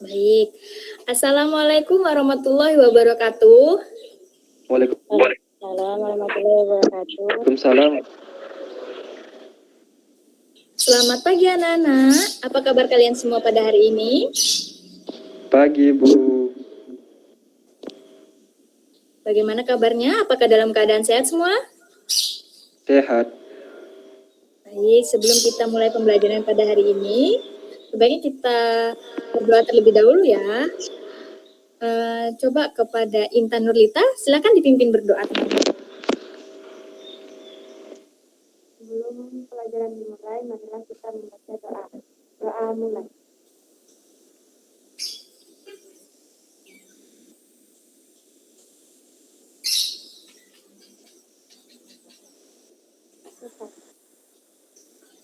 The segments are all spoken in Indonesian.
Baik. Assalamualaikum warahmatullahi wabarakatuh. Waalaikumsalam warahmatullahi wabarakatuh. Waalaikumsalam. Selamat pagi anak-anak. Apa kabar kalian semua pada hari ini? Pagi, Bu. Bagaimana kabarnya? Apakah dalam keadaan sehat semua? Sehat. Baik, sebelum kita mulai pembelajaran pada hari ini, sebaiknya kita berdoa terlebih dahulu ya. Coba kepada Intan Nurlita, silakan dipimpin berdoa. Sebelum pelajaran dimulai, marilah kita membaca doa. Doa mulai.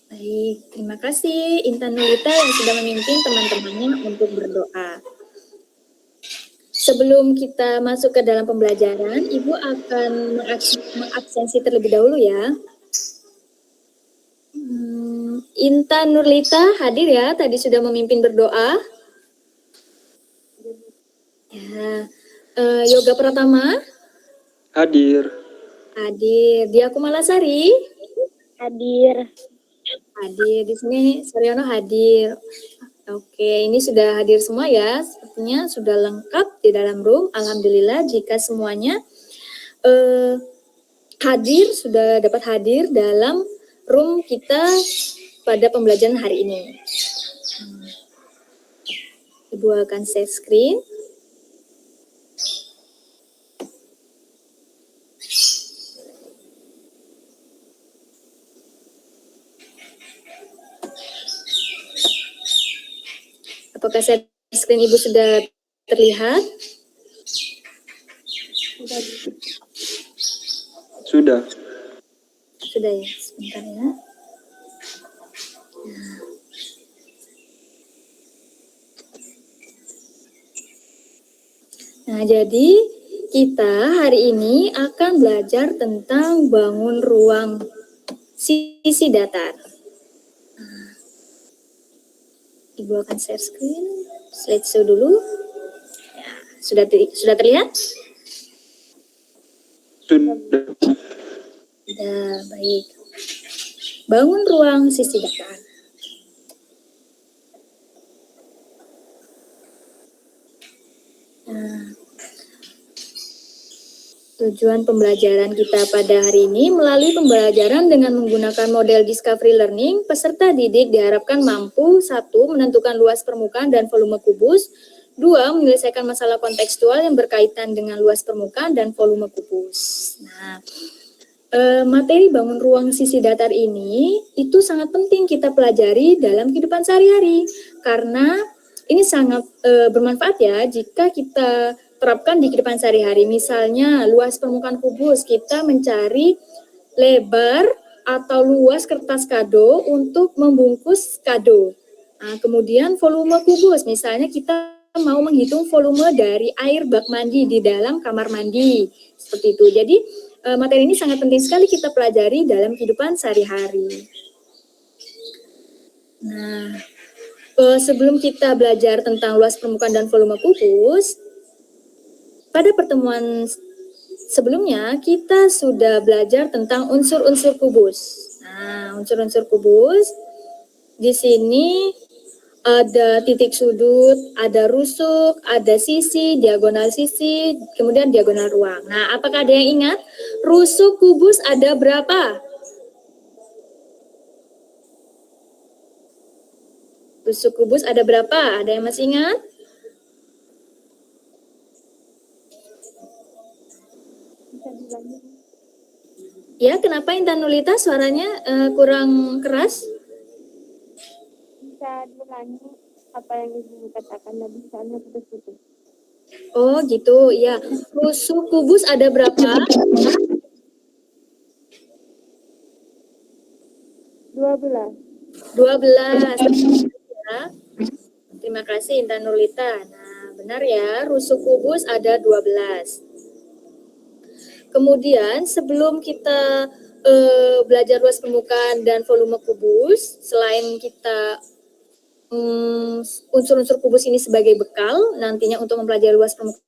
Baik, terima kasih Intan Nurlita yang sudah memimpin teman-temannya untuk berdoa. Sebelum kita masuk ke dalam pembelajaran, Ibu akan mengabsensi terlebih dahulu ya. Intan Nurlita hadir ya, tadi sudah memimpin berdoa. Ya, Yoga Pratama Hadir. hadir. Dia Kumalasari Hadir. hadir. Di sini Saryono hadir. Oke, ini sudah hadir semua ya. Sepertinya sudah lengkap di dalam room. Alhamdulillah jika semuanya hadir, sudah dapat hadir dalam room kita pada pembelajaran hari ini. Ibu akan share screen. Apakah share screen Ibu sudah terlihat? Sudah. Sudah ya, sebentar ya. Nah, jadi kita hari ini akan belajar tentang bangun ruang sisi datar. Ibu akan share screen, slideshow dulu. Ya, sudah terlihat? Sudah. Sudah, baik. Bangun ruang sisi datar. Nah, tujuan pembelajaran kita pada hari ini melalui pembelajaran dengan menggunakan model Discovery Learning, peserta didik diharapkan mampu 1. Menentukan luas permukaan dan volume kubus, 2. Menyelesaikan masalah kontekstual yang berkaitan dengan luas permukaan dan volume kubus. Nah, materi bangun ruang sisi datar ini itu sangat penting kita pelajari dalam kehidupan sehari-hari karena ini sangat bermanfaat ya jika kita terapkan di kehidupan sehari-hari. Misalnya luas permukaan kubus, kita mencari lebar atau luas kertas kado untuk membungkus kado. Nah, kemudian volume kubus, misalnya kita mau menghitung volume dari air bak mandi di dalam kamar mandi, seperti itu. Jadi materi ini sangat penting sekali kita pelajari dalam kehidupan sehari-hari. Nah, sebelum kita belajar tentang luas permukaan dan volume kubus, pada pertemuan sebelumnya kita sudah belajar tentang unsur-unsur kubus. Nah, unsur-unsur kubus di sini ada titik sudut, ada rusuk, ada sisi, kemudian diagonal ruang. Nah, apakah ada yang ingat? Rusuk kubus ada berapa? Rusuk kubus ada berapa? Ada yang masih ingat? Ya, kenapa Intan Nurlita suaranya kurang keras? Bisa diulangi apa yang Ibu katakan tadi, soalnya putus-putus. Oh gitu, ya. Rusuk kubus ada berapa? 12. Ya. Terima kasih Intan Nurlita. Nah, benar ya, rusuk kubus ada 12. Kemudian sebelum kita belajar luas permukaan dan volume kubus, selain kita unsur-unsur kubus ini sebagai bekal nantinya untuk mempelajari luas permukaan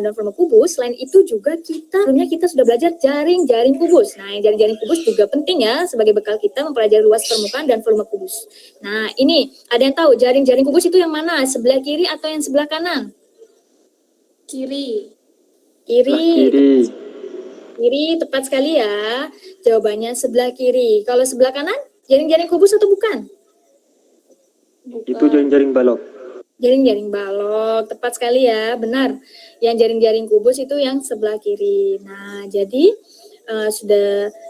dan volume kubus. Selain itu juga kita sudah belajar jaring-jaring kubus. Nah, jaring-jaring kubus juga penting ya sebagai bekal kita mempelajari luas permukaan dan volume kubus. Nah, ini ada yang tahu jaring-jaring kubus itu yang mana? Sebelah kiri atau yang sebelah kanan? Kiri. Kiri. Kiri, tepat sekali ya. Jawabannya sebelah kiri. Kalau sebelah kanan, jaring-jaring kubus atau bukan? Itu jaring-jaring balok. Jaring-jaring balok, tepat sekali ya, benar. Yang jaring-jaring kubus itu yang sebelah kiri. Nah, jadi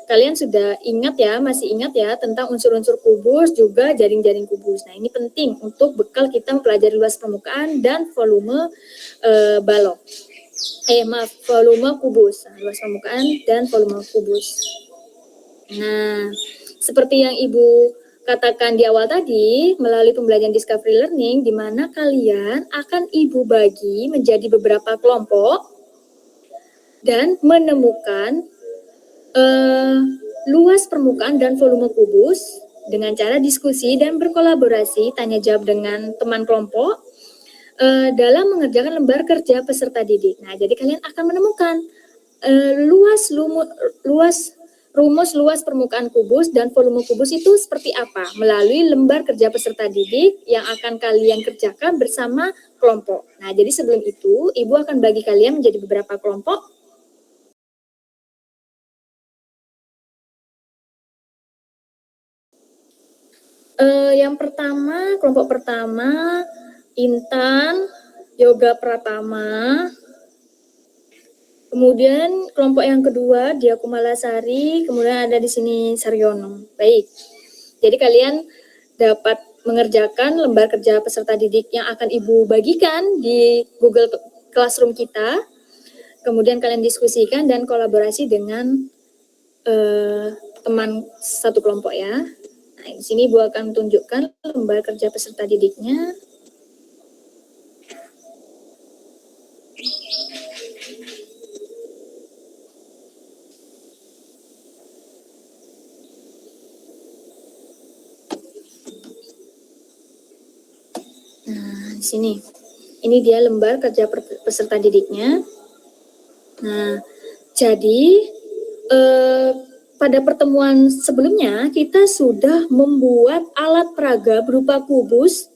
kalian sudah ingat ya, masih ingat ya tentang unsur-unsur kubus juga jaring-jaring kubus. Nah, ini penting untuk bekal kita mempelajari luas permukaan dan volume balok. Volume kubus, luas permukaan dan volume kubus. Nah, seperti yang Ibu katakan di awal tadi, melalui pembelajaran discovery learning, di mana kalian akan Ibu bagi menjadi beberapa kelompok dan menemukan luas permukaan dan volume kubus dengan cara diskusi dan berkolaborasi, tanya jawab dengan teman kelompok, dalam mengerjakan lembar kerja peserta didik. Nah, jadi kalian akan menemukan rumus luas permukaan kubus dan volume kubus itu seperti apa melalui lembar kerja peserta didik yang akan kalian kerjakan bersama kelompok. Nah, jadi sebelum itu, Ibu akan bagi kalian menjadi beberapa kelompok. Yang pertama, kelompok pertama, Intan, Yoga Pratama. Kemudian kelompok yang kedua, Dia Kumalasari, kemudian ada di sini Saryono. Baik. Jadi kalian dapat mengerjakan lembar kerja peserta didik yang akan Ibu bagikan di Google Classroom kita. Kemudian kalian diskusikan dan kolaborasi dengan teman satu kelompok ya. Nah, di sini Ibu akan tunjukkan lembar kerja peserta didiknya. Nah, di sini. Ini dia lembar kerja peserta didiknya. Nah, jadi pada pertemuan sebelumnya kita sudah membuat alat peraga berupa kubus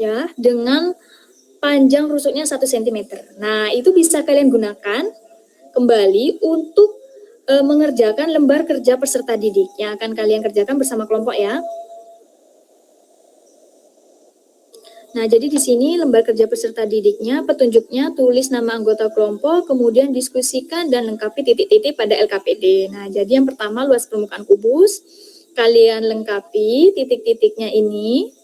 ya dengan panjang rusuknya 1 cm. Nah, itu bisa kalian gunakan kembali untuk mengerjakan lembar kerja peserta didik yang akan kalian kerjakan bersama kelompok ya. Nah, jadi di sini lembar kerja peserta didiknya, petunjuknya tulis nama anggota kelompok, kemudian diskusikan dan lengkapi titik-titik pada LKPD. Nah, jadi yang pertama luas permukaan kubus, kalian lengkapi titik-titiknya ini.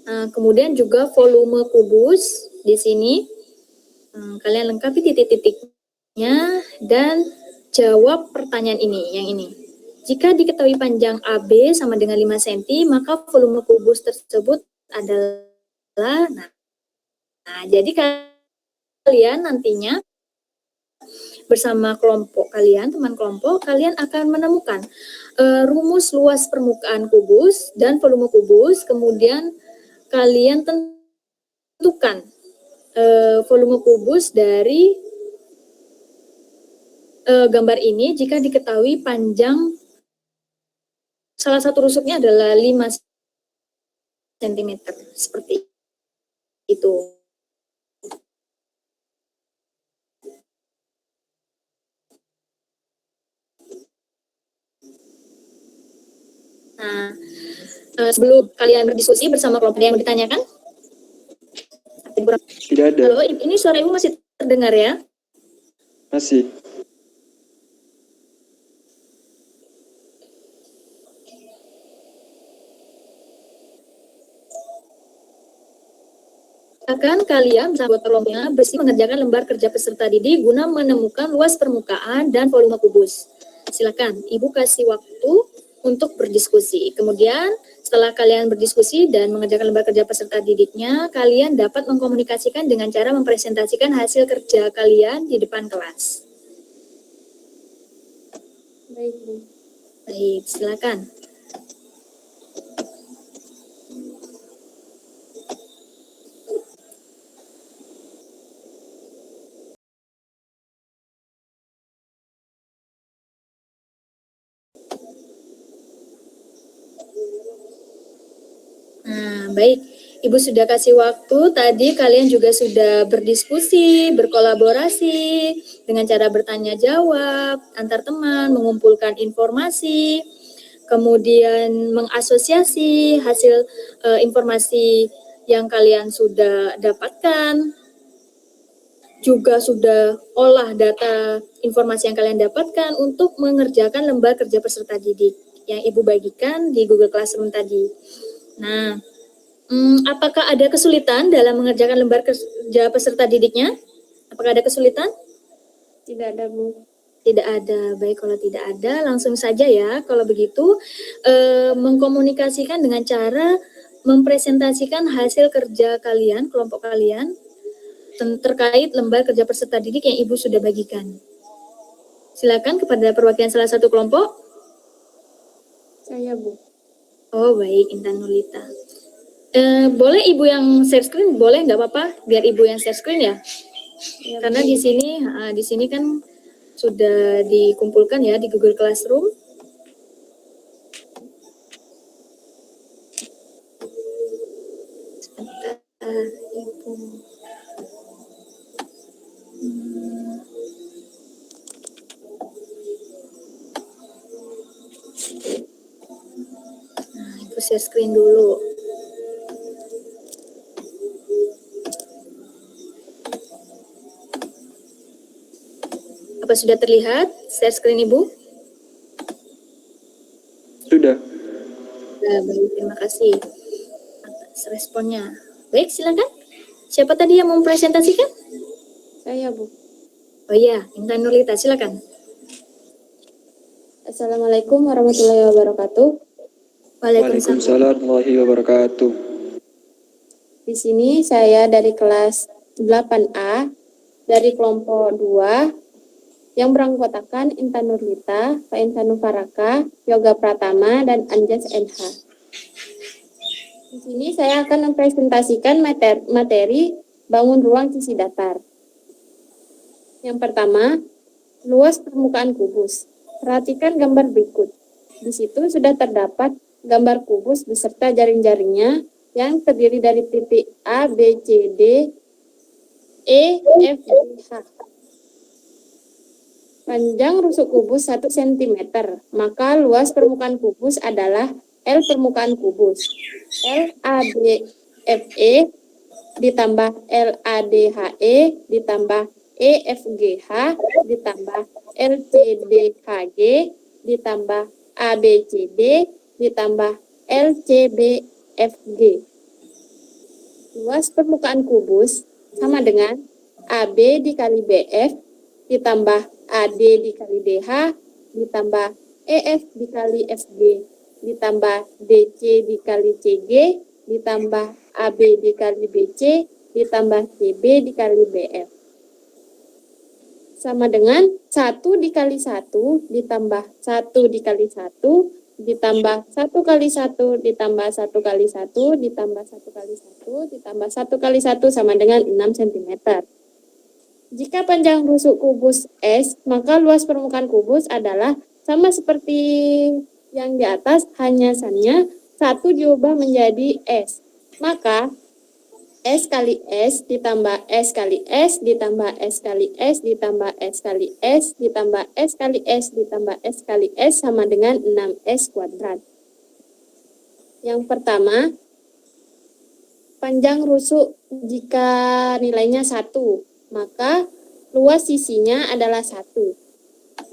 Nah, kemudian juga volume kubus di sini, kalian lengkapi titik-titiknya dan jawab pertanyaan ini, yang ini. Jika diketahui panjang AB sama dengan 5 cm, maka volume kubus tersebut adalah, nah jadi kalian nantinya bersama kelompok kalian, teman kelompok, kalian akan menemukan rumus luas permukaan kubus dan volume kubus, kemudian kalian tentukan volume kubus dari gambar ini jika diketahui panjang salah satu rusuknya adalah 5 cm, seperti itu. Nah, sebelum kalian berdiskusi bersama kelompok yang ditanyakan, Tidak ada. halo, ini suara Ibu masih terdengar ya? Masih. Akan kalian bersama kelompoknya bersih mengerjakan lembar kerja peserta didik guna menemukan luas permukaan dan volume kubus. Silakan, Ibu kasih waktu untuk berdiskusi. Kemudian setelah kalian berdiskusi dan mengerjakan lembar kerja peserta didiknya, kalian dapat mengkomunikasikan dengan cara mempresentasikan hasil kerja kalian di depan kelas. Baik, Bu. Baik, silakan. Nah, baik. Ibu sudah kasih waktu, tadi kalian juga sudah berdiskusi, berkolaborasi dengan cara bertanya jawab antar teman, mengumpulkan informasi, kemudian mengasosiasi hasil informasi yang kalian sudah dapatkan, juga sudah olah data informasi yang kalian dapatkan untuk mengerjakan lembar kerja peserta didik yang Ibu bagikan di Google Classroom tadi. Nah, apakah ada kesulitan dalam mengerjakan lembar kerja peserta didiknya? Apakah ada kesulitan? Tidak ada, Bu. Tidak ada. Baik, kalau tidak ada, langsung saja ya. Kalau begitu, mengkomunikasikan dengan cara mempresentasikan hasil kerja kalian, kelompok kalian, terkait lembar kerja peserta didik yang Ibu sudah bagikan. Silakan kepada perwakilan salah satu kelompok. Saya, Bu. Oh, baik, Intan Nurlita. Boleh Ibu yang share screen? Boleh, nggak apa-apa, biar Ibu yang share screen ya. Ya, Karena Bu. di sini kan sudah dikumpulkan ya di Google Classroom. Sebentar, Ibu. Nah, Ibu share screen dulu. Apa sudah terlihat share screen Ibu? Sudah. Nah, baik, terima kasih atas responnya. Baik, silakan. Siapa tadi yang mau mempresentasikan? Saya, Bu. Oh iya, Intan Nurlita, silakan. Assalamualaikum warahmatullahi wabarakatuh. Waalaikumsalam. Waalaikumsalam warahmatullahi wabarakatuh. Di sini saya dari kelas 8A dari kelompok 2 yang beranggotakan Intan Nurlita, Pak Insanu Faraka, Yoga Pratama, dan Anjas NH. Di sini saya akan mempresentasikan materi bangun ruang sisi datar. Yang pertama, luas permukaan kubus. Perhatikan gambar berikut. Di situ sudah terdapat gambar kubus beserta jaring-jaringnya yang terdiri dari titik A, B, C, D, E, F, G, H. Panjang rusuk kubus 1 cm, maka luas permukaan kubus adalah L permukaan kubus. L, A, D, F, E ditambah L, A, D, H, E ditambah E, F, G, H ditambah L, C, D, H, G ditambah A, B, C, D ditambah L, C, B, F, G. Luas permukaan kubus sama dengan AB dikali BF ditambah AD dikali DH ditambah EF dikali FG ditambah DC dikali CG ditambah AB dikali BC ditambah CB dikali BF sama dengan 1 dikali 1 ditambah 1 dikali 1 ditambah 1 kali 1 ditambah 1 kali 1 ditambah 1 kali 1 ditambah 1 kali 1 sama dengan 6 cm. Jika panjang rusuk kubus S, maka luas permukaan kubus adalah sama seperti yang di atas, hanya saja 1 diubah menjadi S. Maka S kali S ditambah S kali S ditambah S kali S ditambah S kali S ditambah S kali S ditambah S kali S sama dengan 6S kuadrat. Yang pertama, panjang rusuk jika nilainya 1, maka luas sisinya adalah 1.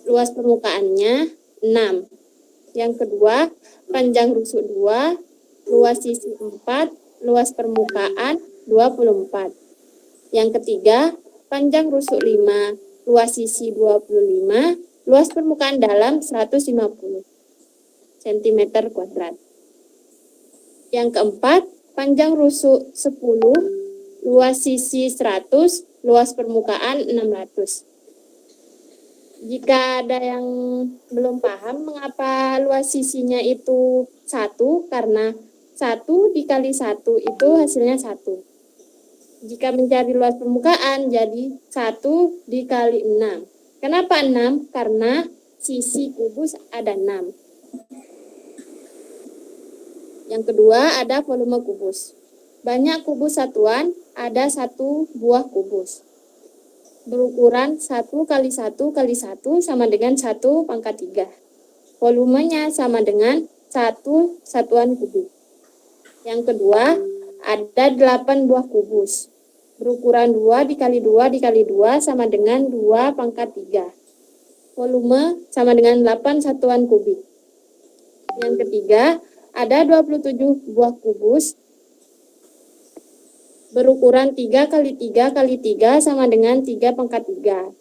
Luas permukaannya 6. Yang kedua, panjang rusuk 2, luas sisi 4, luas permukaan 24. Yang ketiga, panjang rusuk 5, luas sisi 25, luas permukaan dalam 150 cm kuadrat. Yang keempat, panjang rusuk 10, luas sisi 100, luas permukaan 600. Jika ada yang belum paham mengapa luas sisinya itu 1, karena 1 dikali 1 itu hasilnya 1. Jika mencari luas permukaan, jadi 1 dikali 6. Kenapa 6? Karena sisi kubus ada 6. Yang kedua ada volume kubus. Banyak kubus satuan, ada 1 buah kubus. Berukuran 1 kali 1 kali 1 sama dengan 1 pangkat 3. Volumenya sama dengan 1 satuan kubik. Yang kedua, ada 8 buah kubus. Berukuran 2 dikali 2 dikali 2 sama dengan 2 pangkat 3. Volume sama dengan 8 satuan kubik. Yang ketiga, ada 27 buah kubus. Berukuran 3 kali 3 kali 3 sama dengan 3 pangkat 3.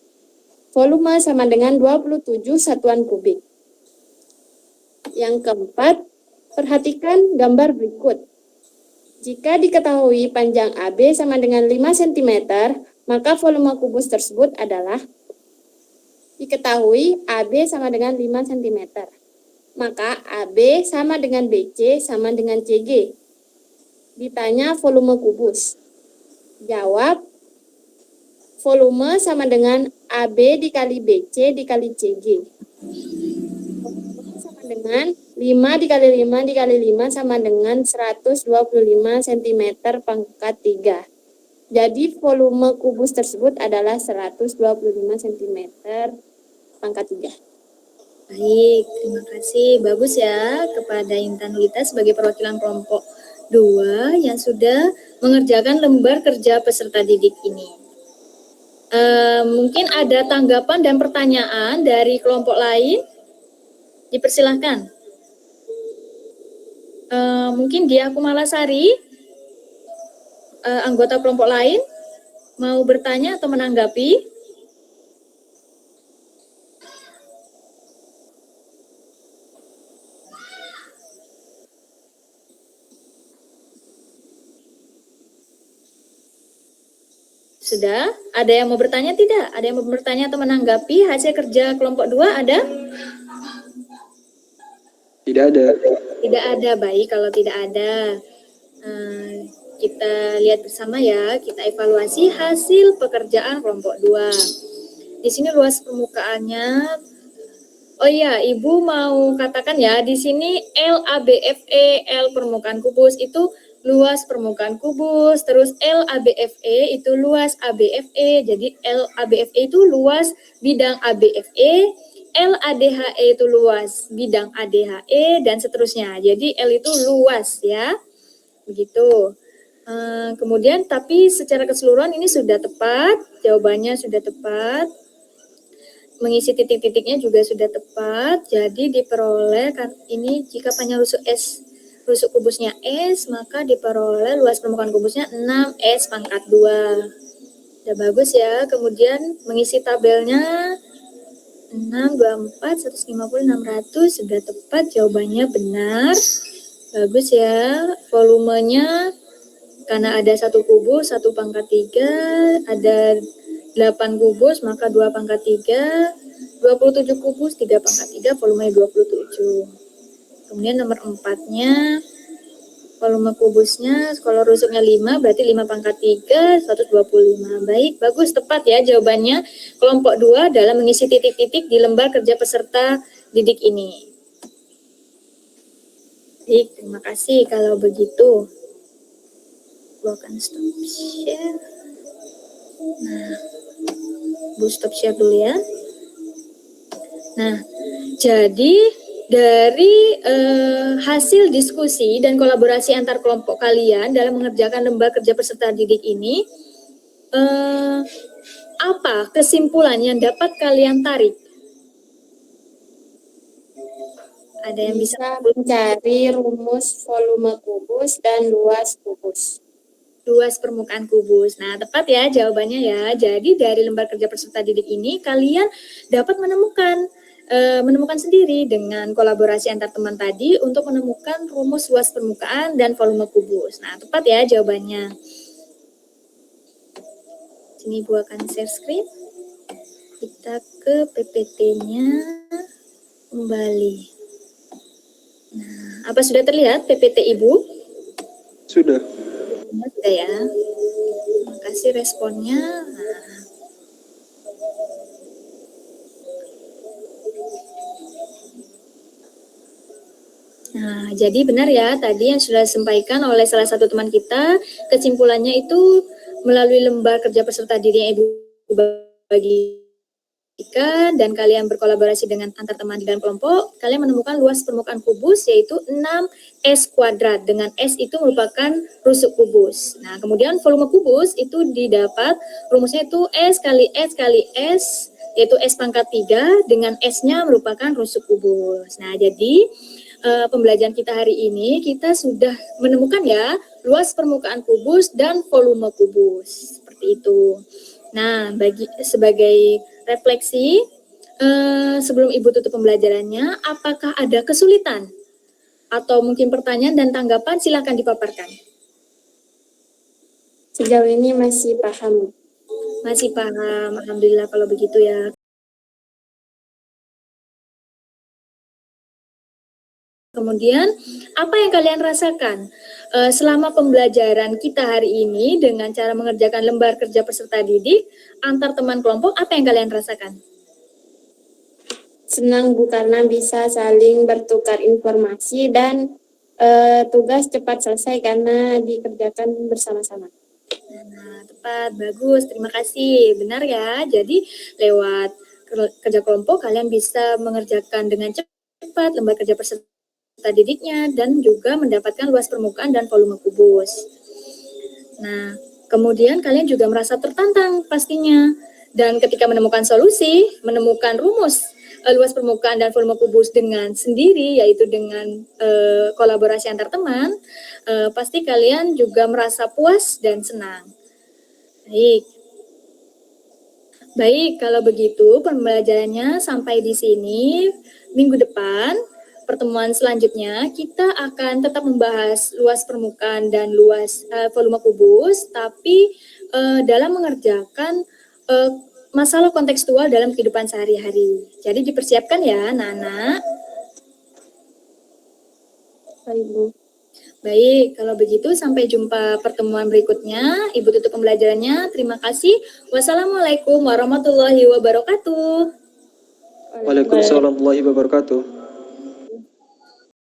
Volume sama dengan 27 satuan kubik. Yang keempat, perhatikan gambar berikut. Jika diketahui panjang AB sama dengan 5 cm, maka volume kubus tersebut adalah diketahui AB sama dengan 5 cm. Maka AB sama dengan BC sama dengan CG. Ditanya volume kubus. Jawab, volume sama dengan AB dikali BC dikali CG. Volume sama dengan 5 dikali 5 dikali 5 sama dengan 125 cm pangkat 3. Jadi volume kubus tersebut adalah 125 cm pangkat 3. Baik, terima kasih. Bagus ya kepada Intan Lita sebagai perwakilan kelompok 2 yang sudah mengerjakan lembar kerja peserta didik ini. Mungkin ada tanggapan dan pertanyaan dari kelompok lain? Dipersilahkan. Mungkin Dia Kumalasari, anggota kelompok lain, mau bertanya atau menanggapi? Sudah? Ada yang mau bertanya tidak? Ada yang mau bertanya atau menanggapi hasil kerja kelompok 2 ada? Tidak ada. Tidak ada, baik kalau tidak ada. Kita lihat bersama ya, kita evaluasi hasil pekerjaan kelompok 2. Di sini luas permukaannya. Oh iya, Ibu mau katakan ya, di sini LABFE, L permukaan kubus itu luas permukaan kubus, terus LABFE itu luas ABFE, jadi LABFE itu luas bidang ABFE, LADHE itu luas bidang ADHE, dan seterusnya. Jadi L itu luas ya, begitu. Kemudian tapi secara keseluruhan ini sudah tepat, jawabannya sudah tepat. Mengisi titik-titiknya juga sudah tepat, jadi diperoleh ini jika panjang rusuk kubusnya S, maka diperoleh luas permukaan kubusnya 6S pangkat 2. Udah bagus ya. Kemudian mengisi tabelnya 6, 24, 150, 600 sudah tepat, jawabannya benar. Bagus ya. Volumenya karena ada 1 kubus, 1 pangkat 3, ada 8 kubus, maka 2 pangkat 3, 27 kubus, 3 pangkat 3, volumenya 27. Kemudian nomor 4-nya, volume kubusnya, kalau rusuknya 5, berarti 5 pangkat 3, 125. Baik, bagus, tepat ya jawabannya. Kelompok 2 dalam mengisi titik-titik di lembar kerja peserta didik ini. Baik, terima kasih kalau begitu. Gua akan stop share. Nah, Bu stop share dulu ya. Nah, jadi dari hasil diskusi dan kolaborasi antar kelompok kalian dalam mengerjakan lembar kerja peserta didik ini, apa kesimpulan yang dapat kalian tarik? Ada yang bisa mencari rumus volume kubus dan luas kubus. Luas permukaan kubus. Nah, tepat ya jawabannya ya. Jadi dari lembar kerja peserta didik ini kalian dapat menemukan sendiri dengan kolaborasi antar teman tadi untuk menemukan rumus luas permukaan dan volume kubus. Nah, tepat ya jawabannya. Sini Bu akan share screen. Kita ke PPT-nya kembali. Nah, apa sudah terlihat PPT Ibu? Sudah. Sudah ya. Terima kasih responnya. Nah, jadi benar ya tadi yang sudah disampaikan oleh salah satu teman kita, kesimpulannya itu melalui lembar kerja peserta diri yang Ibu bagikan dan kalian berkolaborasi dengan antar teman di dalam kelompok, kalian menemukan luas permukaan kubus yaitu 6S kuadrat, dengan S itu merupakan rusuk kubus. Nah, kemudian volume kubus itu didapat rumusnya itu S kali S kali S, yaitu S pangkat 3 dengan S-nya merupakan rusuk kubus. Nah, jadi pembelajaran kita hari ini kita sudah menemukan ya luas permukaan kubus dan volume kubus seperti itu. Nah, sebagai refleksi sebelum Ibu tutup pembelajarannya, apakah ada kesulitan atau mungkin pertanyaan dan tanggapan, silakan dipaparkan. Sejauh ini masih paham. Masih paham, alhamdulillah kalau begitu ya. Kemudian, apa yang kalian rasakan selama pembelajaran kita hari ini dengan cara mengerjakan lembar kerja peserta didik antar teman kelompok, apa yang kalian rasakan? Senang Bu karena bisa saling bertukar informasi dan tugas cepat selesai karena dikerjakan bersama-sama. Nah, tepat, bagus, terima kasih. Benar ya, jadi lewat kerja kelompok kalian bisa mengerjakan dengan cepat lembar kerja peserta didiknya dan juga mendapatkan luas permukaan dan volume kubus. Nah, kemudian kalian juga merasa tertantang pastinya. Dan ketika menemukan solusi, menemukan rumus luas permukaan dan volume kubus dengan sendiri, yaitu dengan kolaborasi antar teman, pasti kalian juga merasa puas dan senang. Baik, kalau begitu pembelajarannya sampai di sini. Minggu depan, pertemuan selanjutnya kita akan tetap membahas luas permukaan dan luas volume kubus, tapi dalam mengerjakan masalah kontekstual dalam kehidupan sehari-hari. Jadi dipersiapkan ya, anak-anak. Baik, Bu. Baik, kalau begitu sampai jumpa pertemuan berikutnya. Ibu tutup pembelajarannya. Terima kasih. Wassalamualaikum warahmatullahi wabarakatuh. Waalaikumsalam warahmatullahi wabarakatuh.